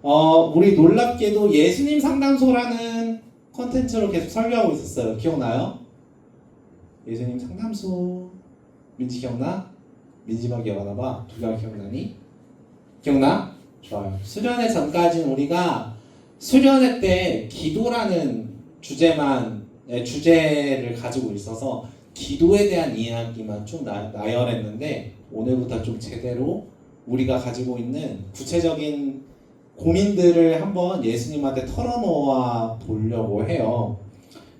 우리 놀랍게도 예수님 상담소라는 컨텐츠로 계속 설교하고 있었어요. 기억나요? 예수님 상담소. 민지 기억나? 민지만 기억하나봐. 누가 기억나니? 기억나? 좋아요. 수련회 전까지는 우리가 수련회 때 기도라는 주제를 가지고 있어서 기도에 대한 이야기만 쭉 나열했는데 오늘부터 좀 제대로 우리가 가지고 있는 구체적인 고민들을 한번 예수님한테 털어놓아 보려고 해요.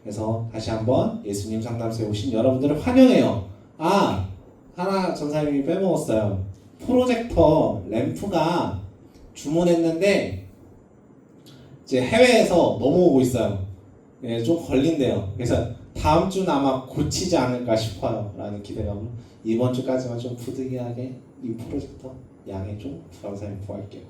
그래서 다시 한번 예수님 상담소에 오신 여러분들을 환영해요. 하나 전사님이 빼먹었어요. 프로젝터 램프가 주문했는데 이제 해외에서 넘어오고 있어요. 예, 좀 걸린대요. 그래서 다음 주는 아마 고치지 않을까 싶어요. 라는 기대가 이번 주까지만 좀 부득이하게 이 프로젝터 양해 좀 감사히 구할게요.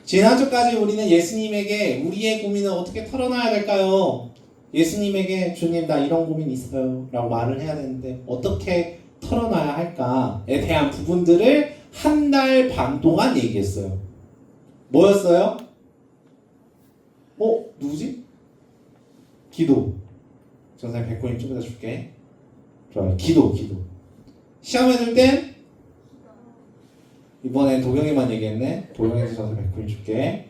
지난주까지 우리는 예수님에게 우리의 고민을 어떻게 털어놔야 될까요? 예수님에게 주님 나 이런 고민 있어요 라고 말을 해야 되는데 어떻게 털어놔야 할까에 대한 부분들을 한 달 반 동안 얘기했어요. 뭐였어요? 누구지? 기도. 전사님 백호님 좀 이따 줄게. 좋아요. 기도. 시험에 들 땐 이번엔 도경이만 얘기했네. 도경이도 전사님 백호님 줄게.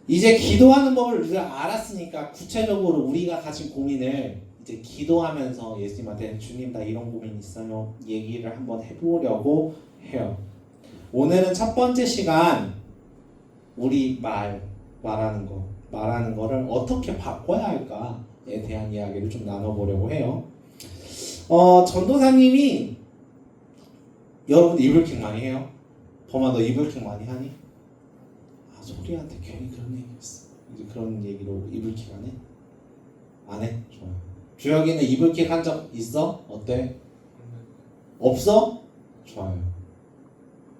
이제 기도하는 법을 우리가 알았으니까 구체적으로 우리가 가진 고민을 이제 기도하면서 예수님한테 주님 나 이런 고민 있어요 얘기를 한번 해보려고 해요. 오늘은 첫 번째 시간 우리 말하는 거를 어떻게 바꿔야 할까에 대한 이야기를 좀 나눠보려고 해요. 전도사님이 여러분 이불킥 많이 해요? 범아 너 이불킥 많이 하니? 소리한테 괜히 그런 얘기했어. 이제 그런 얘기로 이불킥 안 해? 안 해? 좋아요. 주혁이는 이불킥 한 적 있어? 어때? 없어? 좋아요.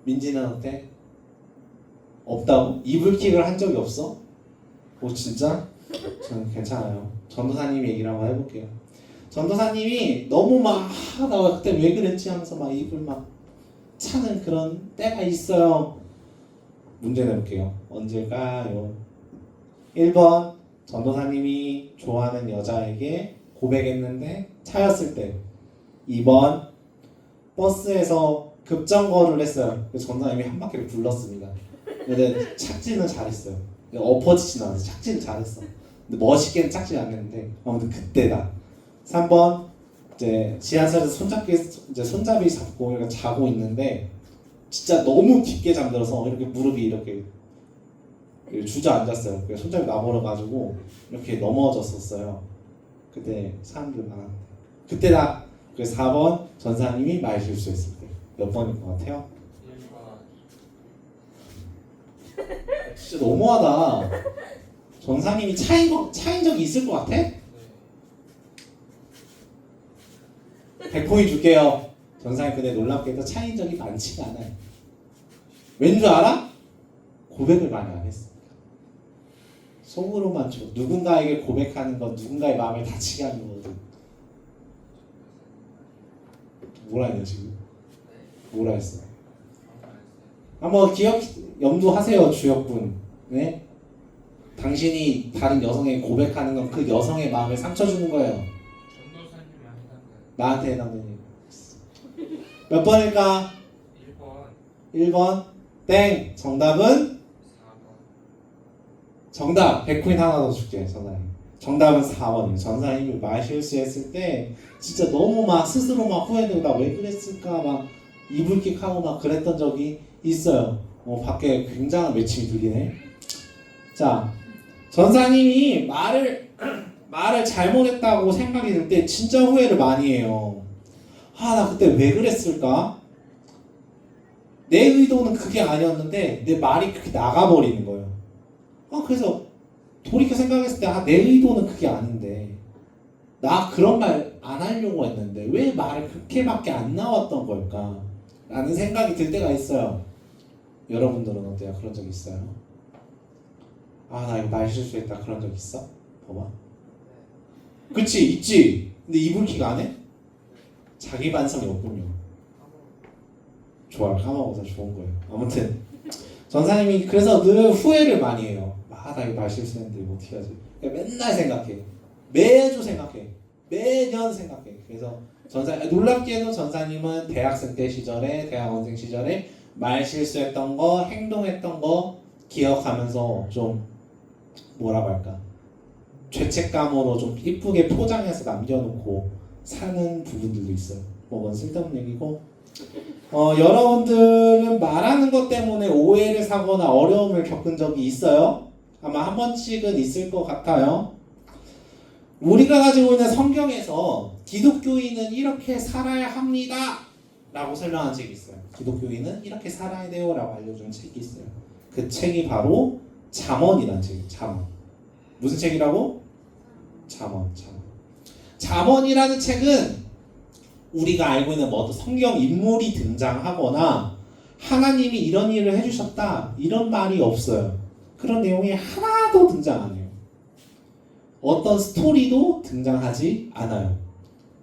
민지는 어때? 없다고? 이불킥을 한 적이 없어? 진짜? 저는 괜찮아요. 전도사님 얘기를 한번 해볼게요. 전도사님이 너무 막 하다가 그때 왜 그랬지 하면서 막 입을 막 차는 그런 때가 있어요. 문제 내볼게요. 언제일까요? 1번 전도사님이 좋아하는 여자에게 고백했는데 차였을 때. 2번 버스에서 급정거를 했어요. 그래서 전도사님이 한 바퀴를 굴렀습니다. 근데 착지는 잘했어요. 엎어지진 않아서 착지를 잘했어. 근데 멋있게는 착지 안 했는데 아무튼 그때다. 3번 이제 지하철에서 손잡이 잡고 이렇게 자고 있는데 진짜 너무 깊게 잠들어서 이렇게 무릎이 이렇게 주저앉았어요. 그래서 손잡이 나버려가지고 이렇게 넘어졌었어요. 그때 사람들 많았는데 그때다. 그래서 4번 전사님이 말 실수했을 때. 몇 번일 것 같아요? 진짜 너무하다. 전사님이 차인 적이 있을 것 같아? 100포인트 줄게요. 전사님 근데 놀랍게도 차인 적이 많지가 않아요. 왠 줄 알아? 고백을 많이 안 했어. 속으로만 줘. 누군가에게 고백하는 건 누군가의 마음을 다치게 하는 거거든. 뭐라 했냐 지금? 뭐라 했어? 한번 염두하세요 주역분. 네? 당신이 다른 여성에게 고백하는 건 그 여성의 마음에 상처 주는 거예요. 나한테 해당되는 몇 번일까? 1번 땡. 정답은? 4번. 정답 100코인 하나 더 줄게. 전사님 정답은 4번이에요. 전사님이 말 실수했을 때 진짜 너무 막 스스로 막 후회되고 나 왜 그랬을까 막 이불킥하고 막 그랬던 적이 있어요. 밖에 굉장한 외침이 들리네. 자, 전사님이 말을 잘못했다고 생각이 들 때 진짜 후회를 많이 해요. 나 그때 왜 그랬을까? 내 의도는 그게 아니었는데 내 말이 그렇게 나가버리는 거예요. 그래서 돌이켜 생각했을 때 내 의도는 그게 아닌데 나 그런 말 안 하려고 했는데 왜 말이 그렇게밖에 안 나왔던 걸까? 라는 생각이 들 때가 있어요. 여러분들은 어때요? 그런 적 있어요? 나 이거 말 실수했다 그런 적 있어? 봐봐. 그치 있지. 근데 이불킥 안 해? 자기 반성이 없군요. 좋아요. 까먹어서 좋은 거예요. 아무튼 전사님이 그래서 늘 후회를 많이 해요. 나 이거 말 실수했는데 이거 어떻게 하지? 맨날 생각해. 매주 생각해. 매년 생각해. 그래서 놀랍게도 전사님은 대학생 때 시절에, 대학원생 시절에 말 실수했던 거, 행동했던 거 기억하면서 좀 뭐라고 할까? 죄책감으로 좀 이쁘게 포장해서 남겨놓고 사는 부분들도 있어요. 그건 쓸데없는 얘기고. 여러분들은 말하는 것 때문에 오해를 사거나 어려움을 겪은 적이 있어요? 아마 한 번씩은 있을 것 같아요. 우리가 가지고 있는 성경에서 기독교인은 이렇게 살아야 합니다 라고 설명한 책이 있어요. 기독교인은 이렇게 살아야 돼요 라고 알려준 책이 있어요. 그 책이 바로 잠언이라는 책이에요. 잠언. 무슨 책이라고? 잠언. 잠언이라는 책은 우리가 알고 있는 뭐 성경 인물이 등장하거나 하나님이 이런 일을 해주셨다 이런 말이 없어요. 그런 내용이 하나도 등장 안 해요. 어떤 스토리도 등장하지 않아요.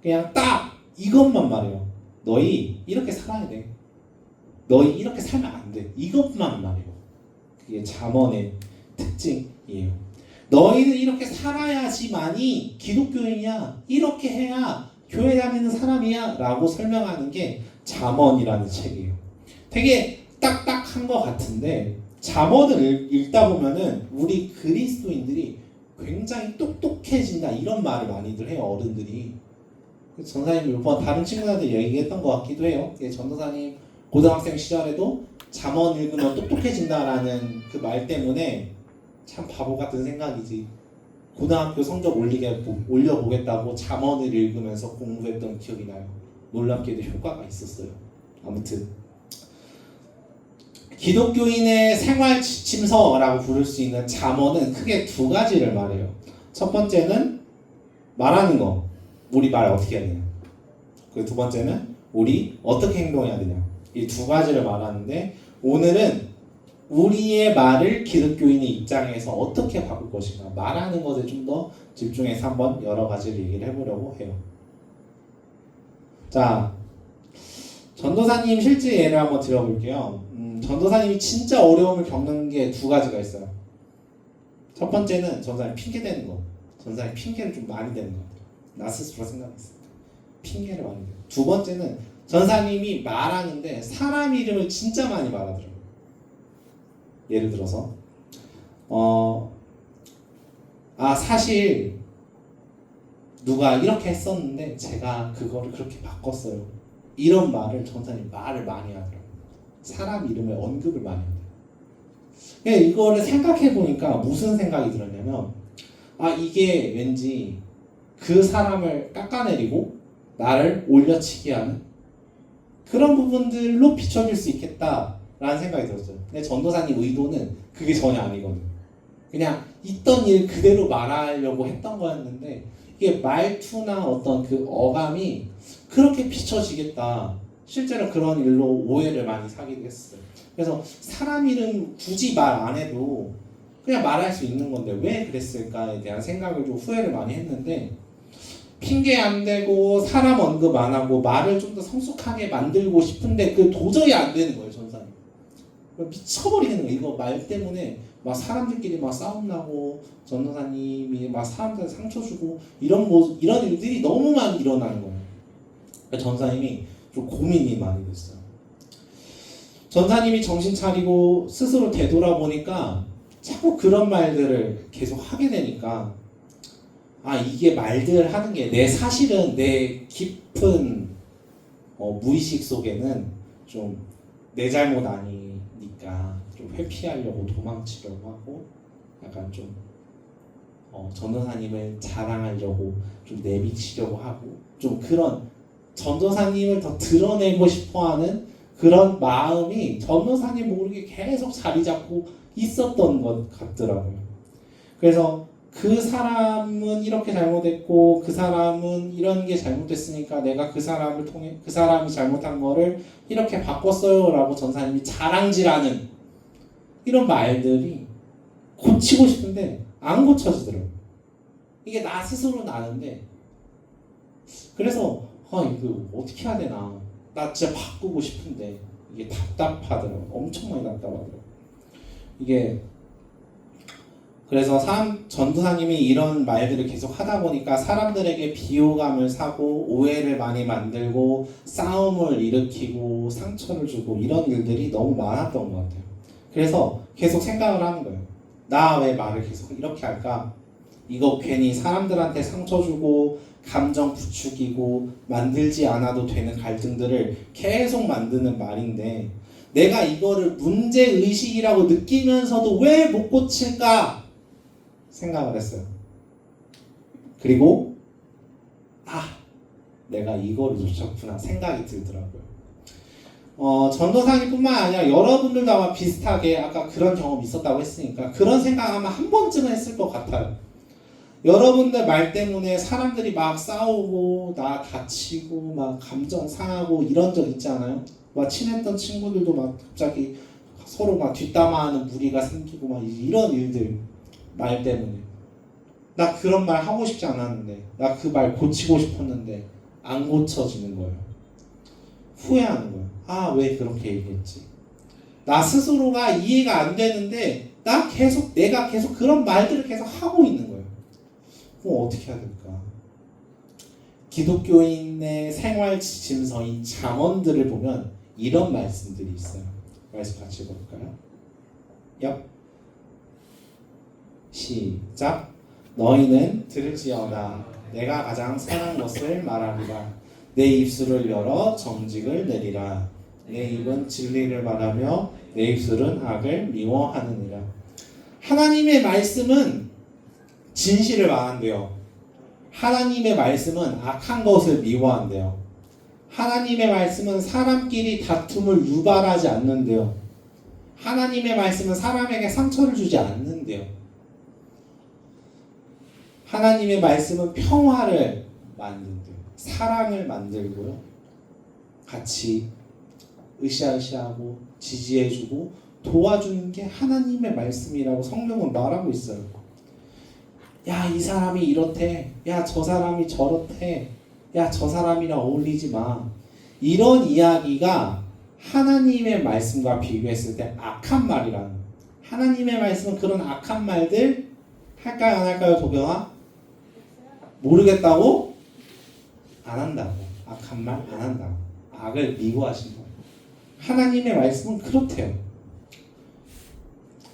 그냥 딱 이것만 말해요. 너희 이렇게 살아야 돼. 너희 이렇게 살면 안 돼. 이것만 말해요. 그게 잠언의 특징이에요. 너희는 이렇게 살아야지만이 기독교인이야. 이렇게 해야 교회 다니는 사람이야 라고 설명하는 게 잠언이라는 책이에요. 되게 딱딱한 것 같은데 잠언을 읽다 보면은 우리 그리스도인들이 굉장히 똑똑해진다 이런 말을 많이들 해요. 어른들이. 전사님 몇 번 다른 친구들한테 얘기했던 것 같기도 해요. 전도사님 고등학생 시절에도 잠언 읽으면 똑똑해진다라는 그 말 때문에 참 바보 같은 생각이지. 고등학교 성적 올려보겠다고 잠언을 읽으면서 공부했던 기억이 나요. 놀랍게도 효과가 있었어요. 아무튼 기독교인의 생활 지침서라고 부를 수 있는 잠언은 크게 두 가지를 말해요. 첫 번째는 말하는 거. 우리 말 어떻게 해야 되냐. 그리고 두 번째는 우리 어떻게 행동해야 되냐. 이 두 가지를 말하는데 오늘은 우리의 말을 기독교인의 입장에서 어떻게 바꿀 것인가 말하는 것에 좀 더 집중해서 한번 여러 가지를 얘기를 해보려고 해요. 자, 전도사님 실제 예를 한번 들어볼게요. 전도사님이 진짜 어려움을 겪는 게 두 가지가 있어요. 첫 번째는 전도사님 핑계 대는 거. 전도사님 핑계를 좀 많이 대는 것 같아요. 나 스스로 생각했을 때 핑계를 많이 대요. 두 번째는 전도사님이 말하는데 사람 이름을 진짜 많이 말하더라고요. 예를 들어서 사실 누가 이렇게 했었는데 제가 그거를 그렇게 바꿨어요. 이런 말을 전도사님 말을 많이 하더라고요. 사람 이름에 언급을 많이 한대요. 이거를 생각해 보니까 무슨 생각이 들었냐면 이게 왠지 그 사람을 깎아내리고 나를 올려치게 하는 그런 부분들로 비춰질 수 있겠다라는 생각이 들었어요. 근데 전도사님 의도는 그게 전혀 아니거든요. 그냥 있던 일 그대로 말하려고 했던 거였는데 이게 말투나 어떤 그 어감이 그렇게 비춰지겠다. 실제로 그런 일로 오해를 많이 사기도 했어요. 그래서 사람 이름 굳이 말 안 해도 그냥 말할 수 있는 건데 왜 그랬을까에 대한 생각을 좀 후회를 많이 했는데 핑계 안 대고 사람 언급 안 하고 말을 좀 더 성숙하게 만들고 싶은데 그 도저히 안 되는 거예요. 전사님 미쳐버리는 거예요. 이거 말 때문에 막 사람들끼리 막 싸움 나고 전도사님이 막 사람들 상처 주고 이런 일들이 너무 많이 일어나는 거예요. 전사님이 좀 고민이 많이 됐어요. 전사님이 정신 차리고 스스로 되돌아보니까 자꾸 그런 말들을 계속 하게 되니까 이게 말들 하는 게 사실은 내 깊은 무의식 속에는 좀 내 잘못 아니니까 좀 회피하려고 도망치려고 하고 약간 좀 전도사님을 자랑하려고 좀 내비치려고 하고 좀 그런 전도사님을 더 드러내고 싶어하는 그런 마음이 전도사님 모르게 계속 자리 잡고 있었던 것 같더라고요. 그래서 그 사람은 이렇게 잘못했고 그 사람은 이런 게 잘못됐으니까 내가 그 사람을 통해 그 사람이 잘못한 거를 이렇게 바꿨어요 라고 전사님이 자랑질하는 이런 말들이 고치고 싶은데 안 고쳐지더라고요. 이게 나 스스로는 아는데 그래서 이거 어떻게 해야 되나 나 진짜 바꾸고 싶은데 이게 답답하더라고요. 엄청 많이 답답하더라고요. 이게 그래서 전도사님이 이런 말들을 계속 하다 보니까 사람들에게 비호감을 사고 오해를 많이 만들고 싸움을 일으키고 상처를 주고 이런 일들이 너무 많았던 것 같아요. 그래서 계속 생각을 하는 거예요. 나 왜 말을 계속 이렇게 할까? 이거 괜히 사람들한테 상처 주고 감정 부추기고 만들지 않아도 되는 갈등들을 계속 만드는 말인데 내가 이거를 문제의식이라고 느끼면서도 왜 못 고칠까 생각을 했어요. 그리고 내가 이거를 놓쳤구나 생각이 들더라고요. 전도사님뿐만 아니라 여러분들도 아마 비슷하게 아까 그런 경험이 있었다고 했으니까 그런 생각 아마 한 번쯤은 했을 것 같아요. 여러분들 말 때문에 사람들이 막 싸우고 나 다치고 막 감정 상하고 이런 적 있지 않아요? 막 친했던 친구들도 막 갑자기 서로 막 뒷담화하는 무리가 생기고 막 이런 일들 말 때문에 나 그런 말 하고 싶지 않았는데 나 그 말 고치고 싶었는데 안 고쳐지는 거예요. 후회하는 거예요. 왜 그렇게 얘기했지? 나 스스로가 이해가 안 되는데 내가 계속 그런 말들을 계속 하고 있는 거예요. 그럼 어떻게 해야 될까? 기독교인의 생활 지침서인 잠언들을 보면 이런 말씀들이 있어요. 말씀 같이 읽어볼까요? 시작. 너희는 들을지어다. 내가 가장 선한 것을 말하리라. 내 입술을 열어 정직을 내리라. 내 입은 진리를 말하며 내 입술은 악을 미워하느니라. 하나님의 말씀은 진실을 말한대요. 하나님의 말씀은 악한 것을 미워한대요. 하나님의 말씀은 사람끼리 다툼을 유발하지 않는데요. 하나님의 말씀은 사람에게 상처를 주지 않는데요. 하나님의 말씀은 평화를 만든대요. 사랑을 만들고요. 같이 으쌰으쌰하고 지지해주고 도와주는 게 하나님의 말씀이라고 성경은 말하고 있어요. 야, 이 사람이 이렇대. 야, 저 사람이 저렇대. 야, 저 사람이랑 어울리지 마. 이런 이야기가 하나님의 말씀과 비교했을 때 악한 말이라는 거예요. 하나님의 말씀은 그런 악한 말들 할까요, 안 할까요, 도경아? 모르겠다고? 안 한다고. 악한 말 안 한다고. 악을 미워하신다고. 하나님의 말씀은 그렇대요.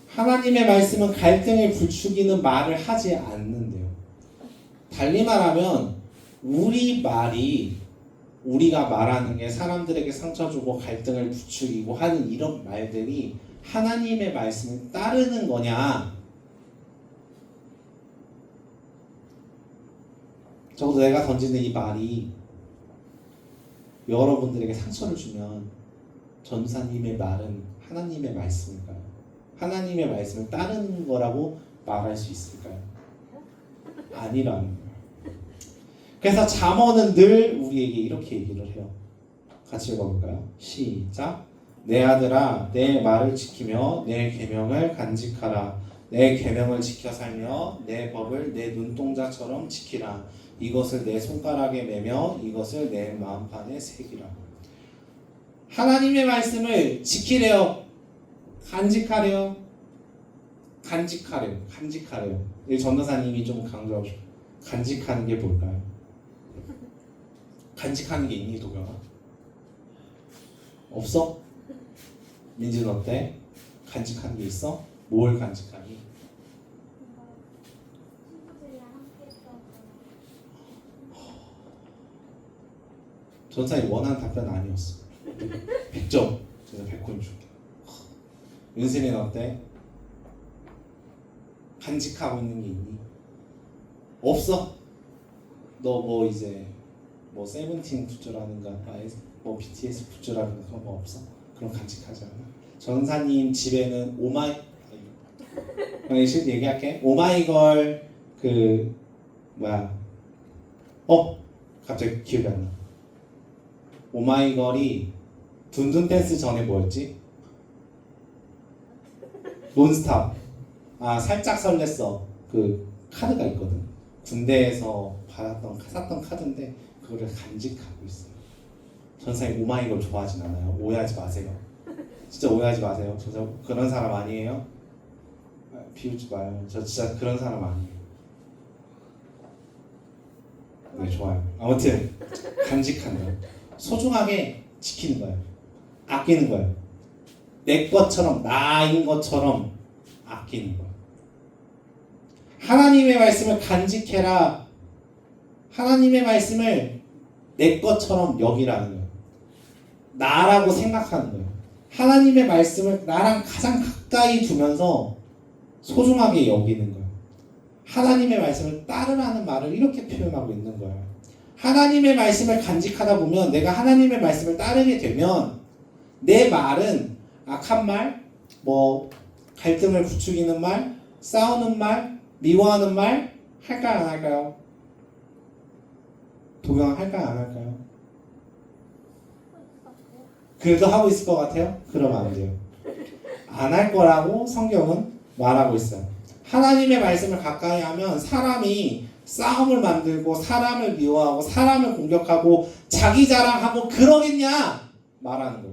하나님의 말씀은 갈등을 부추기는 말을 하지 않는데요. 달리 말하면 우리가 말하는 게 사람들에게 상처 주고 갈등을 부추기고 하는 이런 말들이 하나님의 말씀을 따르는 거냐? 적어도 내가 던지는 이 말이 여러분들에게 상처를 주면 전사님의 말은 하나님의 말씀일까요? 하나님의 말씀을 따르는 거라고 말할 수 있을까요? 아니라는 거예요. 그래서 잠언은 늘 우리에게 이렇게 얘기를 해요. 같이 읽어볼까요? 시작. 내 아들아, 내 말을 지키며 내 계명을 간직하라. 내 계명을 지켜 살며 내 법을 내 눈동자처럼 지키라. 이것을 내 손가락에 매며 이것을 내 마음판에 새기라. 하나님의 말씀을 지키래요. 간직하래요. 간직하래요. 이 전도사님이 좀 강조하고 싶어요. 간직하는 게 뭘까요? 간직하는 게 있니, 도경아? 없어? 민지는 어때? 간직하는 게 있어? 뭘 간직하니? 전사님 원하는 답변 아니었어. 100점. 제가 100코인 줄게. 윤슬이는 어때? 간직하고 있는 게 있니? 없어? 너 뭐 이제 뭐 세븐틴 굿즈라든가 뭐 BTS 굿즈라든가 그런 거 없어? 그럼 간직하지 않아? 전사님 집에는 실제 얘기할게. 오마이걸 갑자기 기억이 안 나. 오마이걸이 둔둔 댄스 전에 뭐였지? 논스탑. 살짝 설렜어. 그 카드가 있거든. 군대에서 샀던 카드인데 그거를 간직하고 있어요. 전사님 오마이걸 좋아하진 않아요. 오해하지 마세요. 진짜 오해하지 마세요. 저 그런 사람 아니에요. 비웃지 마요. 저 진짜 그런 사람 아니에요. 네, 좋아요. 아무튼 간직한다. 소중하게 지키는 거예요. 아끼는 거예요. 내 것처럼, 나인 것처럼 아끼는 거예요. 하나님의 말씀을 간직해라. 하나님의 말씀을 내 것처럼 여기라는 거예요. 나라고 생각하는 거예요. 하나님의 말씀을 나랑 가장 가까이 두면서 소중하게 여기는 거예요. 하나님의 말씀을 따르라는 말을 이렇게 표현하고 있는 거예요. 하나님의 말씀을 간직하다 보면 내가 하나님의 말씀을 따르게 되면 내 말은 악한 말, 뭐 갈등을 부추기는 말, 싸우는 말, 미워하는 말 할까요, 안 할까요? 도경 할까요, 안 할까요? 그래도 하고 있을 것 같아요? 그러면 안 돼요. 안 할 거라고 성경은 말하고 있어요. 하나님의 말씀을 가까이 하면 사람이 싸움을 만들고 사람을 미워하고 사람을 공격하고 자기 자랑하고 그러겠냐? 말하는 거예요.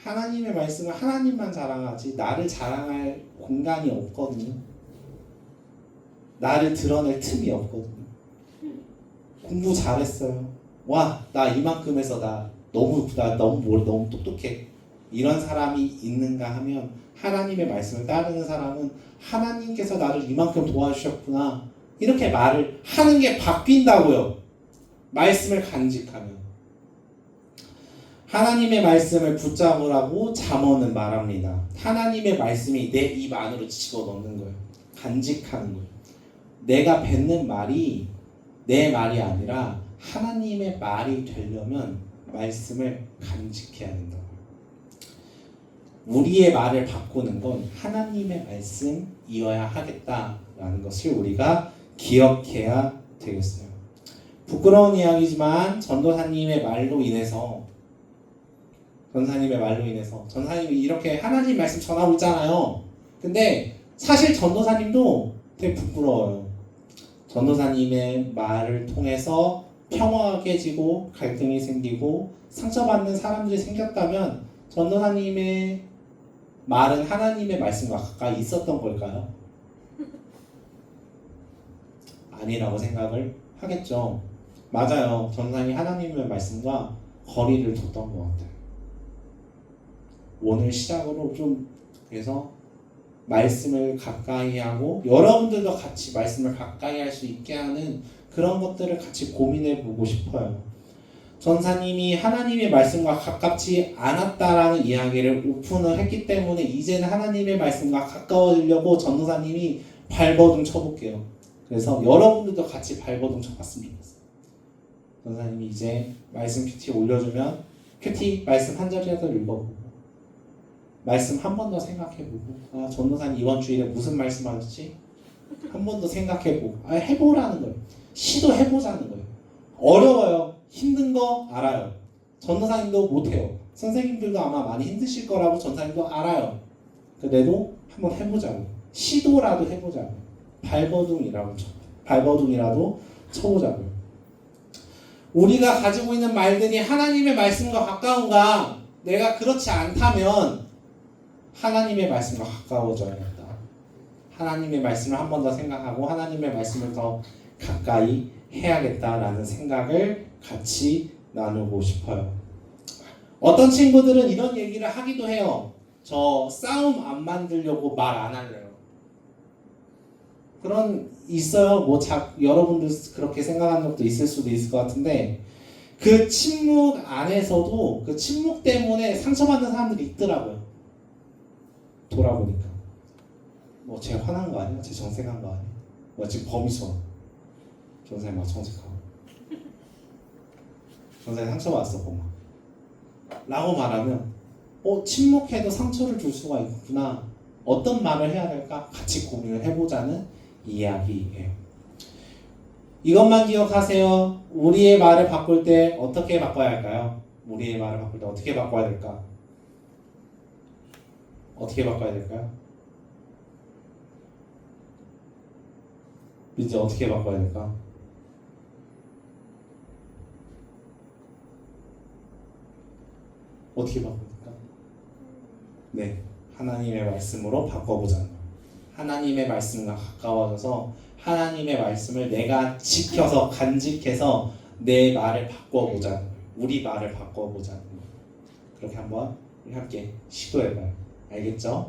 하나님의 말씀을 하나님만 자랑하지 나를 자랑할 공간이 없거든요. 나를 드러낼 틈이 없거든요. 공부 잘했어요. 와, 나 이만큼 해서 나 너무 똑똑해. 이런 사람이 있는가 하면 하나님의 말씀을 따르는 사람은 하나님께서 나를 이만큼 도와주셨구나. 이렇게 말을 하는 게 바뀐다고요. 말씀을 간직하면. 하나님의 말씀을 붙잡으라고 잠언은 말합니다. 하나님의 말씀이 내 입 안으로 집어넣는 거예요. 간직하는 거예요. 내가 뱉는 말이 내 말이 아니라 하나님의 말이 되려면 말씀을 간직해야 된다고요. 우리의 말을 바꾸는 건 하나님의 말씀이어야 하겠다라는 것을 우리가 기억해야 되겠어요. 부끄러운 이야기지만 전도사님의 말로 인해서 전도사님이 이렇게 하나님 말씀 전하고 있잖아요. 근데 사실 전도사님도 되게 부끄러워요. 전도사님의 말을 통해서 평화가 깨지고 갈등이 생기고 상처받는 사람들이 생겼다면 전도사님의 말은 하나님의 말씀과 가까이 있었던 걸까요? 아니라고 생각을 하겠죠. 맞아요. 전도사님이 하나님의 말씀과 거리를 뒀던 것 같아요. 오늘 시작으로 좀 그래서 말씀을 가까이 하고 여러분들도 같이 말씀을 가까이 할 수 있게 하는 그런 것들을 같이 고민해 보고 싶어요. 전사님이 하나님의 말씀과 가깝지 않았다라는 이야기를 오픈을 했기 때문에 이제는 하나님의 말씀과 가까워지려고 전도사님이 발버둥 쳐볼게요. 그래서 여러분들도 같이 발버둥 쳐봤으면 좋겠어요. 전사님이 이제 말씀 큐티 올려주면 큐티 말씀 한 자리라도 읽어보고 말씀 한 번 더 생각해보고 전도사님 이번 주일에 무슨 말씀 하셨지? 한 번 더 생각해보고 해보라는 거예요. 시도해보자는 거예요. 어려워요. 힘든 거 알아요. 전도사님도 못해요. 선생님들도 아마 많이 힘드실 거라고 전도사님도 알아요. 그래도 한번 해보자고. 시도라도 해보자고. 발버둥이라도 쳐보자고요. 우리가 가지고 있는 말들이 하나님의 말씀과 가까운가? 내가 그렇지 않다면 하나님의 말씀과 가까워져야겠다. 하나님의 말씀을 한 번 더 생각하고 하나님의 말씀을 더 가까이 해야겠다라는 생각을 같이 나누고 싶어요. 어떤 친구들은 이런 얘기를 하기도 해요. 저 싸움 안 만들려고 말 안 할래요. 그런 있어요. 여러분들 그렇게 생각하는 적도 있을 수도 있을 것 같은데 그 침묵 안에서도 그 침묵 때문에 상처받는 사람들이 있더라고요. 돌아보니까 제가 화난 거 아니야? 제 정색한 거 아니야? 지금 범위서 전사님 막 정색하고 전사님 상처받았어 고마 라고 말하면 침묵해도 상처를 줄 수가 있구나. 어떤 말을 해야 될까? 같이 고민을 해보자는 이야기예요. 이것만 기억하세요. 우리의 말을 바꿀 때 어떻게 바꿔야 할까요? 우리의 말을 바꿀 때 어떻게 바꿔야 될까? 어떻게 바꿔야 될까요? 이제 어떻게 바꿔야 될까? 어떻게 바꿔야 될까? 네, 하나님의 말씀으로 바꿔보자는 거예요. 하나님의 말씀과 가까워져서 하나님의 말씀을 내가 지켜서 간직해서 내 말을 바꿔보자는 거예요. 우리 말을 바꿔보자는 거예요. 그렇게 한번 우리 함께 시도해봐요. 알겠죠?